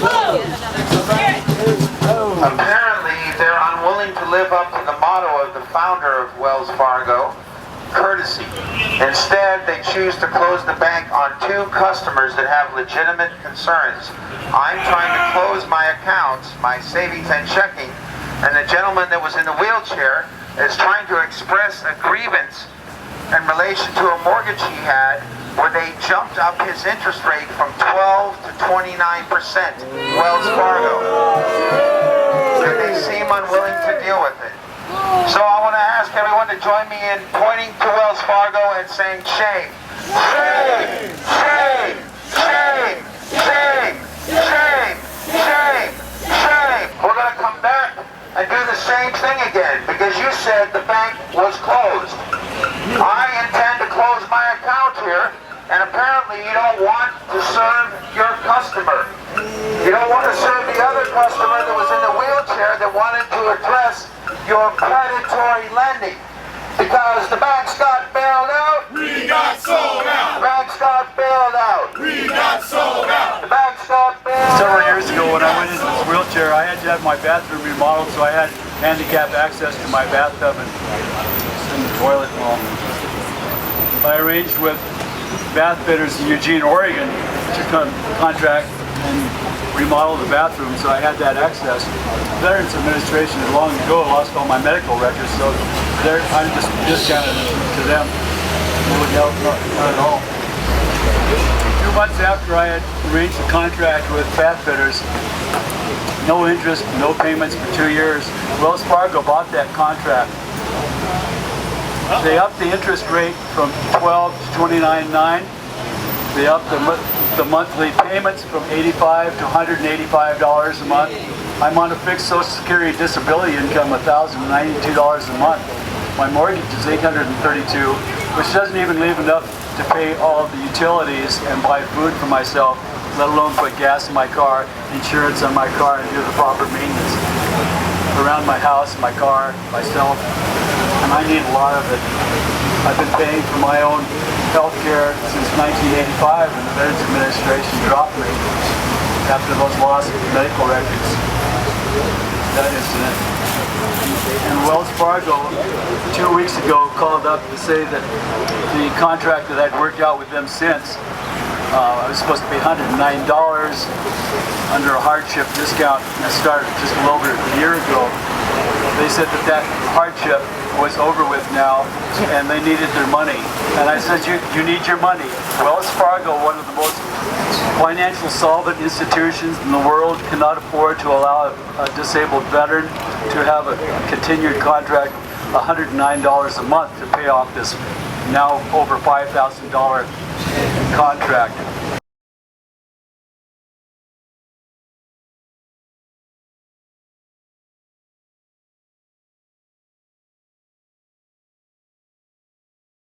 closed. Apparently, they're unwilling to live up to the motto of the founder of Wells Fargo, courtesy. Instead, they choose to close the bank on 2 customers that have legitimate concerns. I'm trying to close my accounts, my savings and checking, and the gentleman that was in the wheelchair is trying to express a grievance in relation to a mortgage he had where they jumped up his interest rate from 12 to 29%, Wells Fargo. And they seem unwilling to deal with it. So I want to ask everyone to join me in pointing to Wells Fargo and saying shame. Shame! Shame! Shame! Shame! Shame! Shame! Shame! We're going to come back and do the same thing again because you said the bank was closed. I intend to close my account here, and apparently you don't want to serve your customer. You don't want to serve the other customer that was in the wheelchair that wanted to address your predatory lending. Because the banks got bailed out. We got sold out. The banks got bailed out. We got sold out. The banks got bailed out. Several years ago when I went into this wheelchair, I had to have my bathroom remodeled, so I had handicap access to my bathtub and the toilet and all. I arranged with bath fitters in Eugene, Oregon to contract and remodel the bathroom, so I had that access. Veterans Administration had long ago lost all my medical records, so I'm just discounted to them. No, not at all. 2 months after I had arranged a contract with bath fitters, no interest, no payments for 2 years, Wells Fargo bought that contract. They upped the interest rate from 12 to 29.9. They upped the monthly payments from $85 to $185 a month. I'm on a fixed Social Security disability income of $1,092 a month. My mortgage is $832, which doesn't even leave enough to pay all of the utilities and buy food for myself, let alone put gas in my car, insurance on my car, and do the proper maintenance around my house, my car, myself. And I need a lot of it. I've been paying for my own health care since 1985 when the Veterans Administration dropped me after those lost medical records. That incident. And Wells Fargo 2 weeks ago called up to say that the contract that I'd worked out with them since, I was supposed to pay $109 under a hardship discount that started just a little over a year ago. They said that hardship was over with now and they needed their money. And I said, you need your money. Wells Fargo, one of the most financial solvent institutions in the world, cannot afford to allow a disabled veteran to have a continued contract, $109 a month to pay off this now over $5,000 contract.